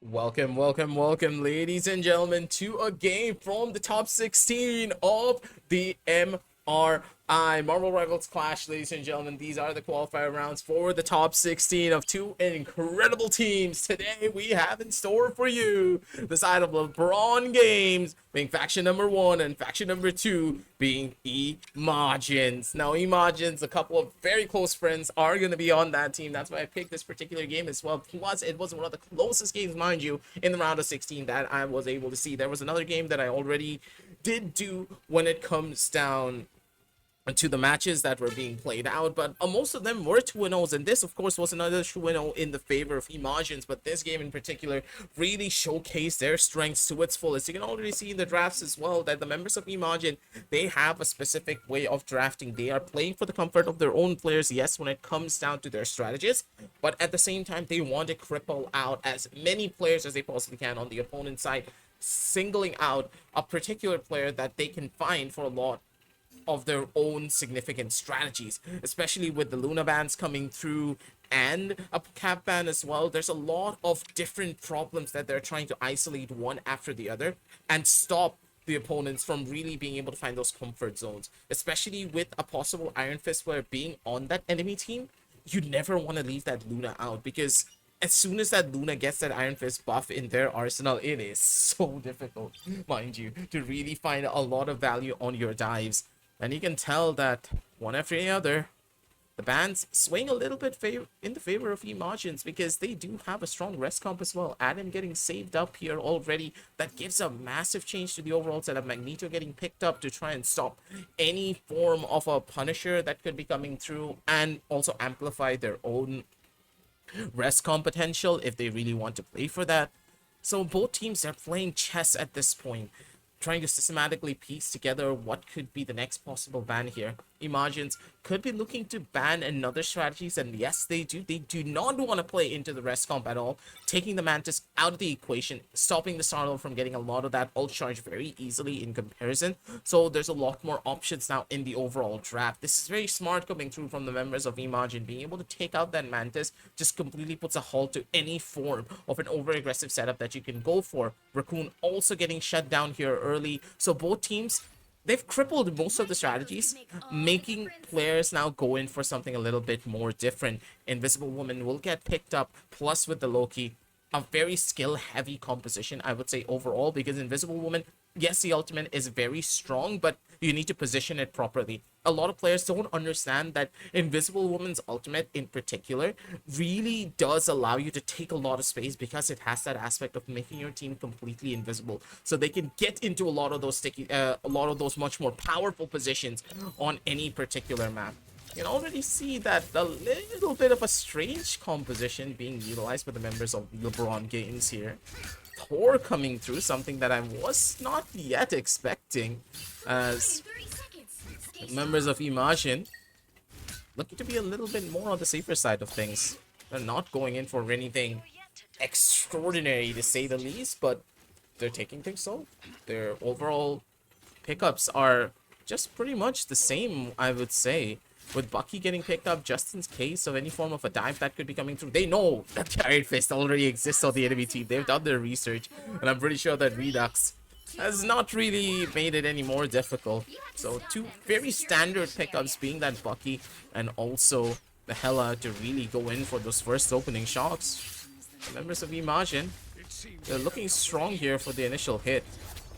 Welcome, welcome, welcome, ladies and gentlemen, to a game from the top 16 of the MRI Marvel Rivals Clash. Ladies and gentlemen, these are the qualifier rounds for the top 16 of two incredible teams. Today, we have in store for you the side of Lebrone Games being faction number 1 and faction number 2 being E-Majins. Now, E-Majins, a couple of very close friends, are going to be on that team. That's why I picked this particular game as well. Plus, it was one of the closest games, mind you, in the round of 16 that I was able to see. There was another game that I already did do when it comes down to the matches that were being played out, but most of them were 2-0s, and this of course was another 2-0 in the favor of E-Majins. But this game in particular really showcased their strengths to its fullest. You can already see in the drafts as well that the members of E-Majin, they have a specific way of drafting. They are playing for the comfort of their own players, yes, when it comes down to their strategies, but at the same time they want to cripple out as many players as they possibly can on the opponent's side, singling out a particular player that they can find for a lot of their own significant strategies, especially with the Luna bans coming through and a cap ban as well. There's a lot of different problems that they're trying to isolate one after the other and stop the opponents from really being able to find those comfort zones, especially with a possible Iron Fist player being on that enemy team. You never want to leave that Luna out, because as soon as that Luna gets that Iron Fist buff in their arsenal, it is so difficult, mind you, to really find a lot of value on your dives. And you can tell that one after the other, the bans swing a little bit in the favor of E-Majins, because they do have a strong rest comp as well. Adam getting saved up here already. That gives a massive change to the overall setup. Magneto getting picked up to try and stop any form of a Punisher that could be coming through, and also amplify their own rest comp potential if they really want to play for that. So both teams are playing chess at this point, trying to systematically piece together what could be the next possible ban here. E-Majins could be looking to ban another strategies, and yes, they do. They do not want to play into the rest comp at all, taking the Mantis out of the equation, stopping the Starlord from getting a lot of that ult charge very easily in comparison. So there's a lot more options now in the overall draft. This is very smart coming through from the members of E-Majin. Being able to take out that Mantis just completely puts a halt to any form of an over-aggressive setup that you can go for. Raccoon also getting shut down here early. So both teams, they've crippled most of the strategies, making players now go in for something a little bit more different. Invisible Woman will get picked up, plus with the Loki, a very skill-heavy composition, I would say, overall, because Invisible Woman, yes, the ultimate is very strong, but you need to position it properly. A lot of players don't understand that Invisible Woman's ultimate in particular really does allow you to take a lot of space, because it has that aspect of making your team completely invisible, so they can get into a lot of those much more powerful positions on any particular map. You can already see that a little bit of a strange composition being utilized by the members of Lebrone Games here. Thor coming through, something that I was not yet expecting, as members of E-Majin looking to be a little bit more on the safer side of things. They're not going in for anything extraordinary, to say the least, but they're taking things slow. Their overall pickups are just pretty much the same, I would say. With Bucky getting picked up just in case of any form of a dive that could be coming through. They know that Iron Fist already exists on the enemy team. They've done their research, and I'm pretty sure that Redux has not really made it any more difficult. So two very standard pickups, being that Bucky and also the Hela, to really go in for those first opening shots. The members of E-Majin, they're looking strong here for the initial hit.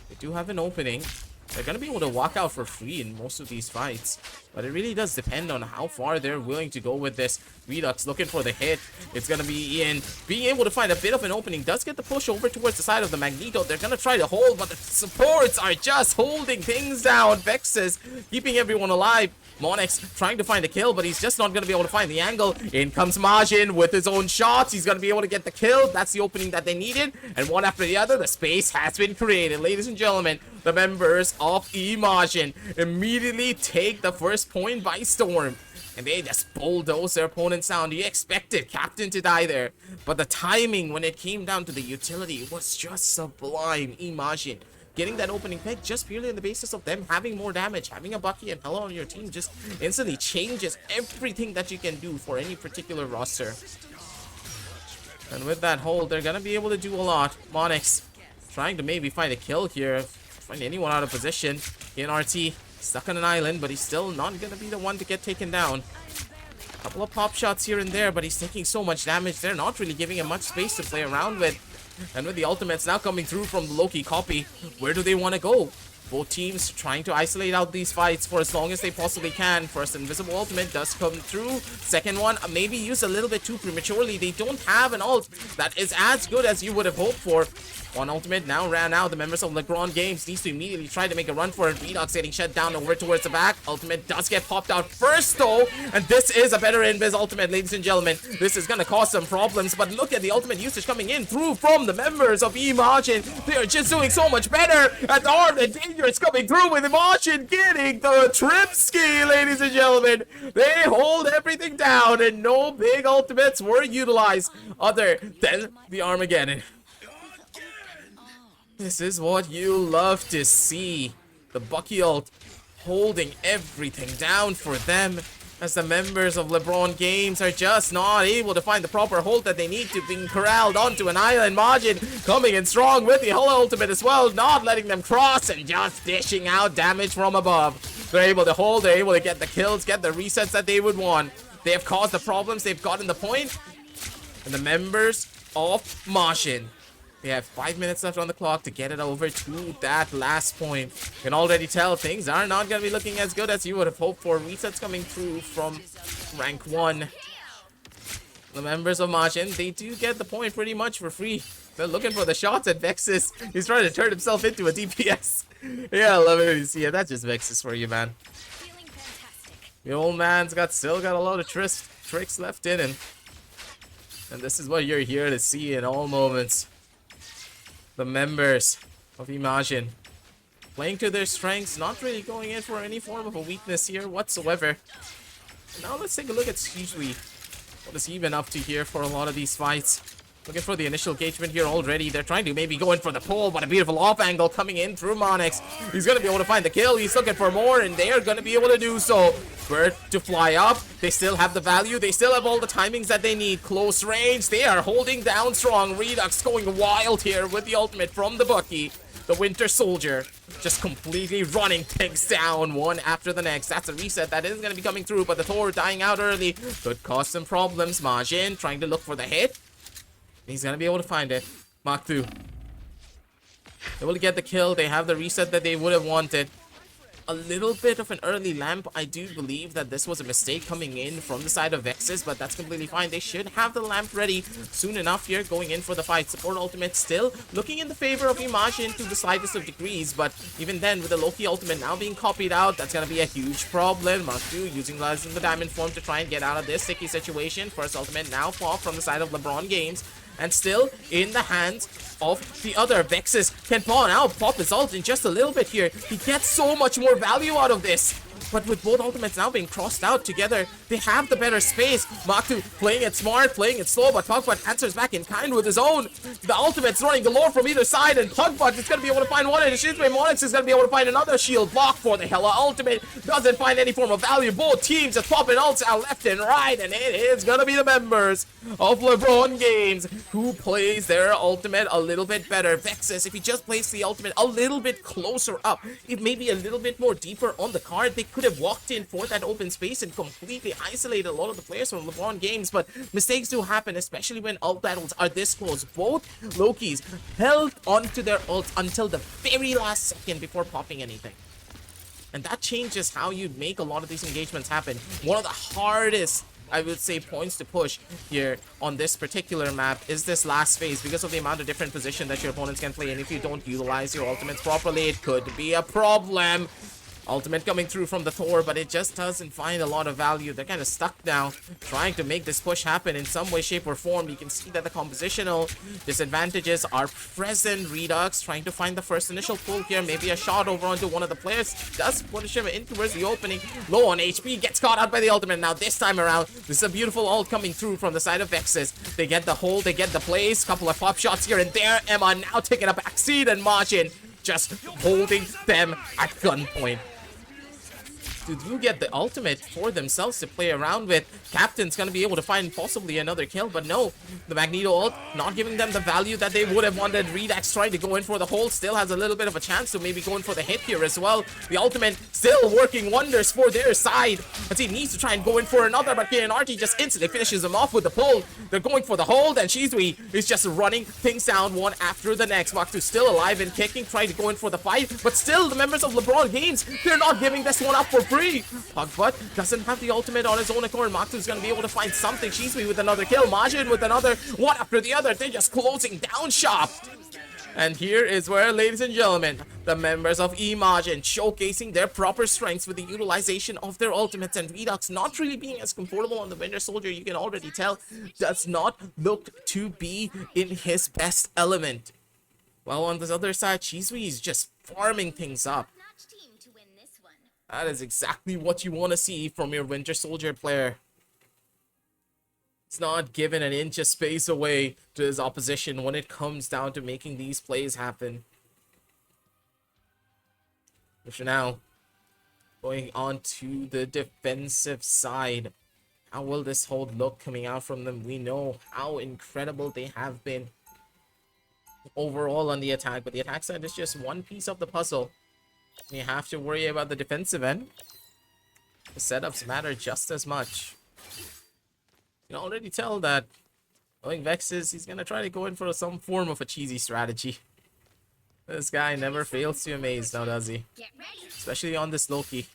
They do have an opening. They're going to be able to walk out for free in most of these fights, but it really does depend on how far they're willing to go with this. Redux looking for the hit. It's going to be Ian being able to find a bit of an opening. Does get the push over towards the side of the Magneto. They're going to try to hold, but the supports are just holding things down. Vexus keeping everyone alive. Monix trying to find a kill, but he's just not going to be able to find the angle. In comes Majin with his own shots. He's going to be able to get the kill. That's the opening that they needed. And one after the other, the space has been created. Ladies and gentlemen, the members of E-Majin immediately take the first point by storm, and they just bulldoze their opponents down. You expected Captain to die there, but the timing when it came down to the utility was just sublime. E-Majin getting that opening pick just purely on the basis of them having more damage. Having a Bucky and Hela on your team just instantly changes everything that you can do for any particular roster. And with that hold, they're gonna be able to do a lot. Monix trying to maybe find a kill here. Find anyone out of position. In RT, stuck on an island, but he's still not gonna be the one to get taken down. Couple of pop shots here and there, but he's taking so much damage. They're not really giving him much space to play around with. And with the ultimates now coming through from the Loki copy, where do they want to go? Both teams trying to isolate out these fights for as long as they possibly can. First invisible ultimate does come through. Second one, maybe used a little bit too prematurely. They don't have an ult that is as good as you would have hoped for. One ultimate now ran out. The members of Lebrone Games needs to immediately try to make a run for it. Redox getting shut down over towards the back. Ultimate does get popped out first though. And this is a better invis ultimate, ladies and gentlemen. This is going to cause some problems. But look at the ultimate usage coming in through from the members of E-Majins. They are just doing so much better. And Armed and Dangerous coming through with E-Majins getting the trip ski, ladies and gentlemen. They hold everything down and no big ultimates were utilized other than the Armageddon. This is what you love to see. The Bucky ult holding everything down for them as the members of Lebrone Games are just not able to find the proper hold that they need to, being corralled onto an island. Majin coming in strong with the Hull ultimate as well, not letting them cross and just dishing out damage from above. They're able to hold, they're able to get the kills, get the resets that they would want. They have caused the problems, they've gotten the point. And the members of Majin, they have 5 minutes left on the clock to get it over to that last point. You can already tell things are not going to be looking as good as you would have hoped for. Resets coming through from rank 1. The members of Majin, they do get the point pretty much for free. They're looking for the shots at Vexus. He's trying to turn himself into a DPS. Yeah, I love it when you see it. That's just Vexus for you, man. The old man's still got a lot of tricks left in him. And this is what you're here to see in all moments. The members of E-Majins playing to their strengths, not really going in for any form of a weakness here whatsoever. Now let's take a look at Sijui. What has he been up to here for a lot of these fights? Looking for the initial engagement here already. They're trying to maybe go in for the pull, but a beautiful off angle coming in through Monix. He's going to be able to find the kill. He's looking for more, and they are going to be able to do so. Bird to fly up. They still have the value. They still have all the timings that they need. Close range. They are holding down strong. Redux going wild here with the ultimate from the Bucky. The Winter Soldier just completely running things down one after the next. That's a reset that is going to be coming through, but the Thor dying out early could cause some problems. Majin trying to look for the hit. He's going to be able to find it. Mach 2. Able to get the kill. They have the reset that they would have wanted. A little bit of an early lamp. I do believe that this was a mistake coming in from the side of Vexus, but that's completely fine. They should have the lamp ready soon enough here going in for the fight. Support ultimate still looking in the favor of E-Majins to the slightest of degrees, but even then with the Loki ultimate now being copied out, that's going to be a huge problem. Mach 2 using the diamond form to try and get out of this sticky situation. First ultimate now pop from the side of Lebrone Games. And still in the hands of the other. Vexus can pawn out, pop his ult in just a little bit here. He gets so much more value out of this. But with both ultimates now being crossed out together, they have the better space. Mach 2 playing it smart, playing it slow, but Pugbutt answers back in kind with his own. The ultimates running galore from either side, and Pugbutt is going to be able to find one, and Shinsuke Monix is going to be able to find another shield block for the Hela ultimate. Doesn't find any form of value. Both teams just popping ults out left and right, and it is going to be the members of Lebrone Games who plays their ultimate a little bit better. Vexus, if he just plays the ultimate a little bit closer up, it may be a little bit more deeper on the card, they could have walked in for that open space and completely isolated a lot of the players from Lebrone Games, but mistakes do happen, especially when ult battles are this close. Both Lokis held onto their ults until the very last second before popping anything. And that changes how you make a lot of these engagements happen. One of the hardest, I would say, points to push here on this particular map is this last phase because of the amount of different position that your opponents can play, and if you don't utilize your ultimates properly, it could be a problem. Ultimate coming through from the Thor, but it just doesn't find a lot of value. They're kind of stuck now, trying to make this push happen in some way, shape, or form. You can see that the compositional disadvantages are present. Redux trying to find the first initial pull here. Maybe a shot over onto one of the players. Does push him in towards the opening. Low on HP, gets caught out by the ultimate. Now this time around, this is a beautiful ult coming through from the side of Vexus. They get the hold, they get the plays. Couple of pop shots here and there. Emma now taking a backseat, and Majin just holding them at gunpoint. to do get the ultimate for themselves to play around with. Captain's gonna be able to find possibly another kill, but no, the Magneto ult not giving them the value that they would have wanted. Redax trying to go in for the hold, still has a little bit of a chance to maybe go in for the hit here as well. The ultimate still working wonders for their side, as he needs to try and go in for another, but KNRT just instantly finishes him off with the pull. They're going for the hold, and Shizui is just running things down one after the next. Maktu still alive and kicking, trying to go in for the fight, but still the members of Lebrone Games, they're not giving this one up for free. Pugbutt doesn't have the ultimate on his own accord. Maktu's gonna be able to find something. Shizui with another kill, Majin with another, one after the other. They're just closing down shop. And here is where, ladies and gentlemen, the members of E-Majins showcasing their proper strengths with the utilization of their ultimates, and Redux not really being as comfortable on the Winter Soldier. You can already tell does not look to be in his best element. While on the other side, Shizui is just farming things up. That is exactly what you want to see from your Winter Soldier player. It's not giving an inch of space away to his opposition when it comes down to making these plays happen. But for now, going on to the defensive side. How will this hold look coming out from them? We know how incredible they have been overall on the attack, but the attack side is just one piece of the puzzle. You have to worry about the defensive end. The setups matter just as much. You can already tell that knowing Vexes, he's gonna try to go in for some form of a cheesy strategy. This guy never fails to amaze now, does he? Especially on this Loki.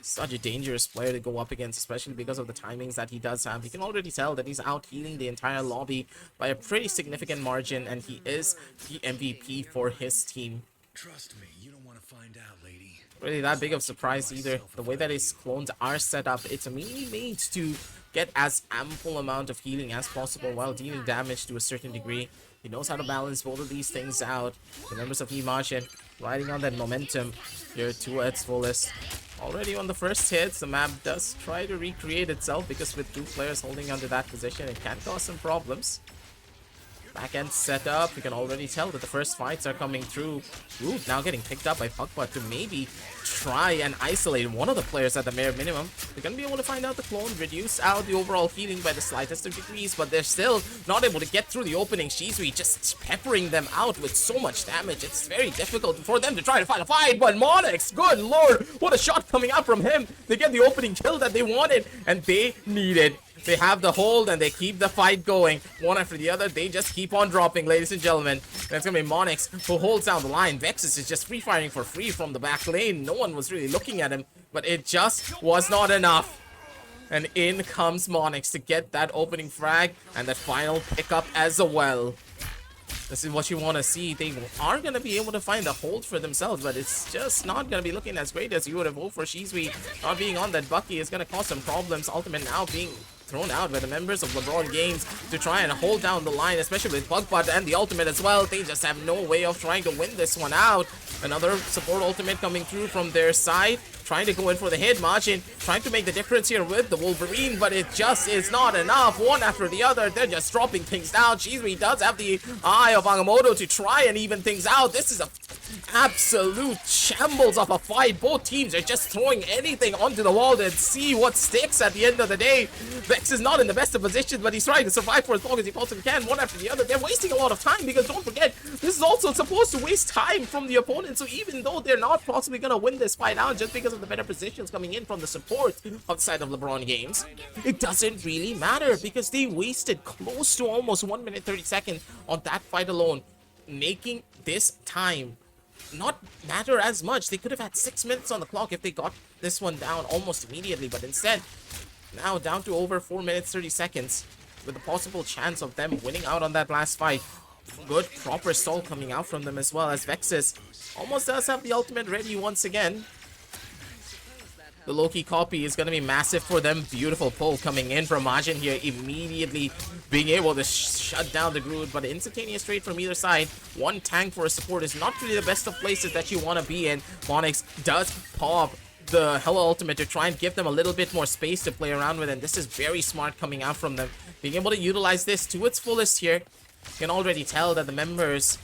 Such a dangerous player to go up against, especially because of the timings that he does have. You can already tell that he's out healing the entire lobby by a pretty significant margin, and he is the MVP for his team. Trust me, you don't want to find out, lady. Really that big of a surprise either. The way that his clones are set up, it's mainly made to get as ample amount of healing as possible while dealing damage to a certain degree. He knows how to balance both of these things out. The members of E-Majins riding on that momentum here to its fullest. Already on the first hits, the map does try to recreate itself, because with two players holding onto that position, it can cause some problems. Back end set up, you can already tell that the first fights are coming through. Ooh, now getting picked up by Pugbutt to maybe try and isolate one of the players at the bare minimum. They're gonna be able to find out the clone, reduce out the overall healing by the slightest of degrees, but they're still not able to get through the opening. Shizui just peppering them out with so much damage. It's very difficult for them to try to find a fight, but Monix, good lord, what a shot coming out from him. They get the opening kill that they wanted, and they needed. They have the hold and they keep the fight going. One after the other, they just keep on dropping, ladies and gentlemen. That's gonna be Monix who holds down the line. Vexus is just free firing for free from the back lane. No one was really looking at him, but it just was not enough. And in comes Monix to get that opening frag and that final pickup as well. This is what you want to see. They are going to be able to find a hold for themselves, but it's just not going to be looking as great as you would have hoped for. Shizui not being on that Bucky is going to cause some problems. Ultimate now being thrown out by the members of Lebrone Games to try and hold down the line, especially with Pugbutt and the ultimate as well. They just have no way of trying to win this one out. Another support ultimate coming through from their side, trying to go in for the hit. Majin trying to make the difference here with the Wolverine, but it just is not enough. One after the other, they're just dropping things down. Shizui does have the eye of Agamotto to try and even things out. This is a absolute shambles of a fight. Both teams are just throwing anything onto the wall and see what sticks at the end of the day. Vex is not in the best of positions, but he's trying to survive for as long as he possibly can. One after the other, they're wasting a lot of time, because don't forget, this is also supposed to waste time from the opponent. So even though they're not possibly going to win this fight out just because of the better positions coming in from the support outside of Lebrone Games, it doesn't really matter, because they wasted close to almost 1 minute 30 seconds on that fight alone, making this time not matter as much. They could have had 6 minutes on the clock if they got this one down almost immediately, but instead now down to over 4 minutes 30 seconds with a possible chance of them winning out on that last fight. Good proper stall coming out from them as well, as Vexus almost does have the ultimate ready once again. The Loki copy is going to be massive for them. Beautiful pull coming in from Majin here, immediately being able to shut down the Groot, but instantaneous trade from either side. One tank for a support is not really the best of places that you want to be in. Monix does pop the Hella ultimate to try and give them a little bit more space to play around with, and this is very smart coming out from them. Being able to utilize this to its fullest here. You can already tell that the members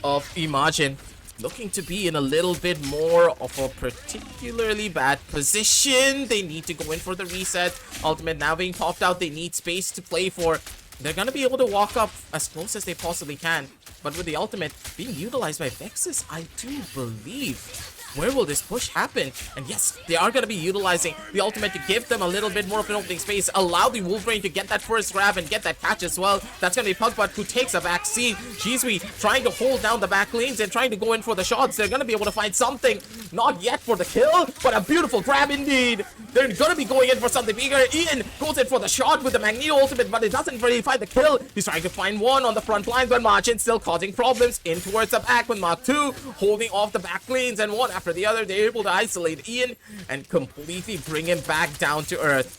of E-Majins looking to be in a little bit more of a particularly bad position. They need to go in for the reset. Ultimate now being popped out. They need space to play for. They're going to be able to walk up as close as they possibly can. But with the ultimate being utilized by Vexus, I do believe... where will this push happen? And yes, they are going to be utilizing the ultimate to give them a little bit more of an opening space. Allow the Wolverine to get that first grab and get that catch as well. That's going to be Pugbutt who takes a back seat. Jisui trying to hold down the back lanes and trying to go in for the shots. They're going to be able to find something. Not yet for the kill, but a beautiful grab indeed. They're going to be going in for something bigger. Ian goes in for the shot with the Magneto ultimate, but it doesn't really find the kill. He's trying to find one on the front lines, but Majin still causing problems in towards the back with Mark 2 holding off the back lanes, and one after the other, they're able to isolate Ian and completely bring him back down to earth.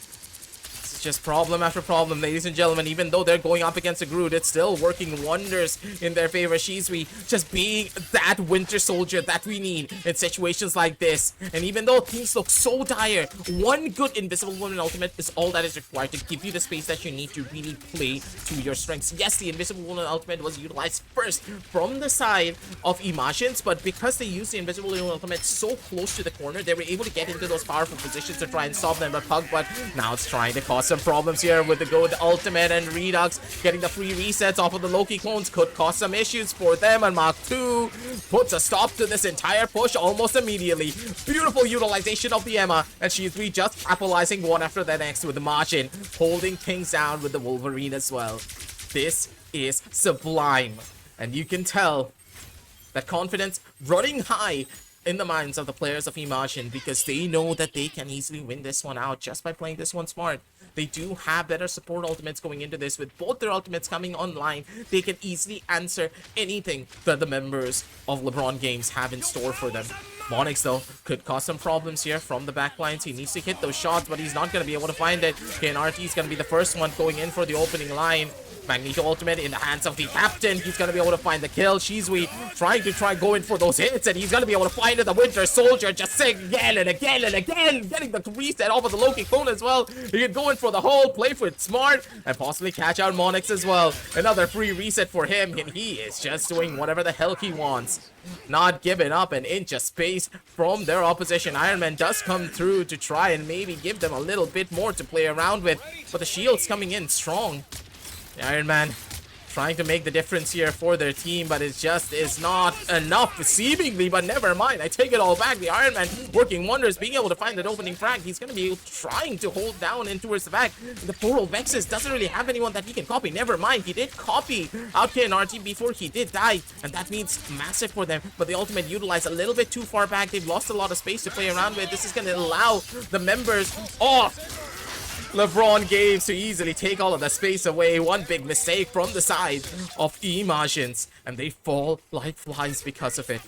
It's just problem after problem, ladies and gentlemen. Even though they're going up against a Groot, it's still working wonders in their favor. Shisui just being that Winter Soldier that we need in situations like this. And even though things look so dire, one good Invisible Woman ultimate is all that is required to give you the space that you need to really play to your strengths. Yes, the Invisible Woman ultimate was utilized first from the side of E-Majins, but because they used the Invisible Woman ultimate so close to the corner, they were able to get into those powerful positions to try and stop them. But Pugbutt now it's trying to cause some problems here with the good ultimate, and Redux getting the free resets off of the Loki clones could cause some issues for them, and Mark 2 puts a stop to this entire push almost immediately. Beautiful utilization of the Emma, and she's just capitalizing one after the next with the Majin holding things down with the Wolverine as well. This is sublime, and you can tell that confidence running high in the minds of the players of E-Majin, because they know that they can easily win this one out just by playing this one smart. They do have better support ultimates going into this. With both their ultimates coming online, they can easily answer anything that the members of Lebrone Games have in store for them. Monix, though, could cause some problems here from the backlines. He needs to hit those shots, but he's not going to be able to find it. KNRT is going to be the first one going in for the opening line. Magneto ultimate in the hands of the captain. He's going to be able to find the kill. Shisui trying to go in for those hits, and he's going to be able to find it. The Winter Soldier just saying again and again and again, getting the reset off of the Loki clone as well. He can go in for the hole, play for it smart, and possibly catch out Monix as well. Another free reset for him, and he is just doing whatever the hell he wants. Not giving up an inch of space from their opposition. Iron Man does come through to try and maybe give them a little bit more to play around with, but the shield's coming in strong. The Iron Man trying to make the difference here for their team, but it just is not enough, seemingly, but never mind. I take it all back. The Iron Man working wonders, being able to find that opening frag. He's going to be trying to hold down in towards the back. The poor old Vexus doesn't really have anyone that he can copy. Never mind, he did copy out KNRT before he did die, and that means massive for them. But the ultimate utilized a little bit too far back. They've lost a lot of space to play around with. This is going to allow the members of Lebrone Games to easily take all of the space away. One big mistake from the side of E-Majins, and they fall like flies because of it.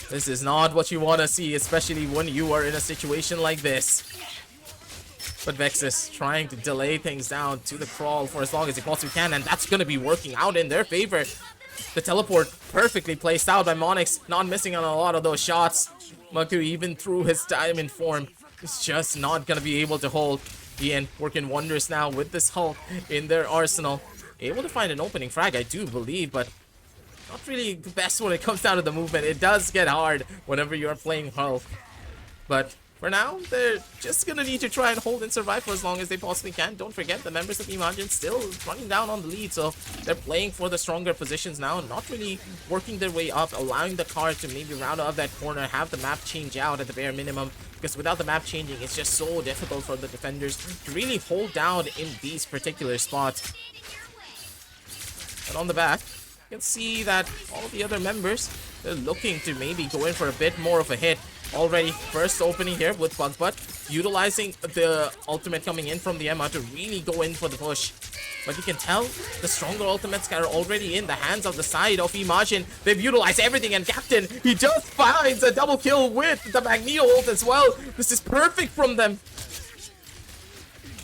This is not what you want to see, especially when you are in a situation like this. But Vexus trying to delay things down to the crawl for as long as he possibly can, and that's going to be working out in their favor. The teleport perfectly placed out by Monix, not missing on a lot of those shots. Maku, even through his diamond form, is just not going to be able to hold. Ian working wonders now with this Hulk in their arsenal. Able to find an opening frag, I do believe, but not really the best when it comes down to the movement. It does get hard whenever you're playing Hulk. But for now, they're just going to need to try and hold and survive for as long as they possibly can. Don't forget, the members of E-Majin still running down on the lead, so they're playing for the stronger positions now, not really working their way up, allowing the car to maybe round out that corner, have the map change out at the bare minimum, because without the map changing, it's just so difficult for the defenders to really hold down in these particular spots. And on the back, you can see that all the other members, they're looking to maybe go in for a bit more of a hit. Already, first opening here with Pugbutt, utilizing the ultimate coming in from the Emma to really go in for the push. But you can tell the stronger ultimates are already in the hands of the side of E-Majin. They've utilized everything, and Captain, he just finds a double kill with the Magneto ult as well. This is perfect from them.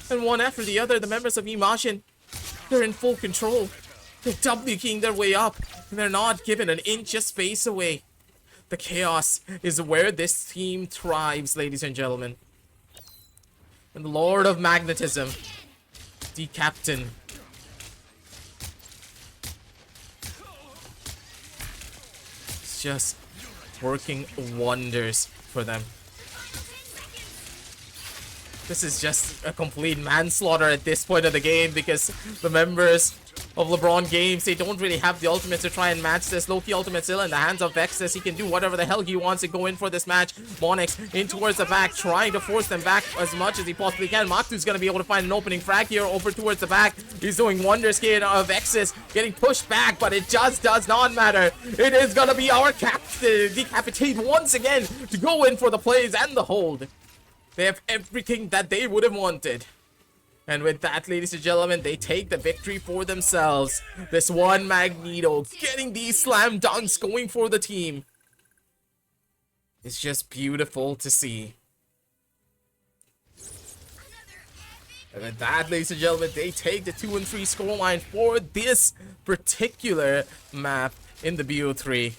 And one after the other, the members of E-Majin, they're in full control. They're W-keying their way up, and they're not given an inch of space away. The chaos is where this team thrives, ladies and gentlemen. And the Lord of Magnetism, the Captain. just working wonders for them. This is just a complete manslaughter at this point of the game because the members of Lebrone Games, they don't really have the ultimate to try and match this. Loki ultimate still in the hands of Vexus. He can do whatever the hell he wants to go in for this match. Monix in towards the back, trying to force them back as much as he possibly can. Maktu's going to be able to find an opening frag here over towards the back. He's doing wonders here. Vexus getting pushed back, but it just does not matter. It is going to be our captain, Decapitate, once again to go in for the plays and the hold. They have everything that they would have wanted. And with that, ladies and gentlemen, they take the victory for themselves. This one Magneto getting these slam dunks going for the team. It's just beautiful to see. And with that, ladies and gentlemen, they take the 2-3 scoreline for this particular map in the BO3.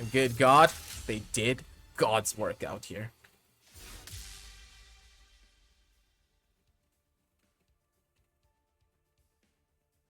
And good God, they did God's work out here.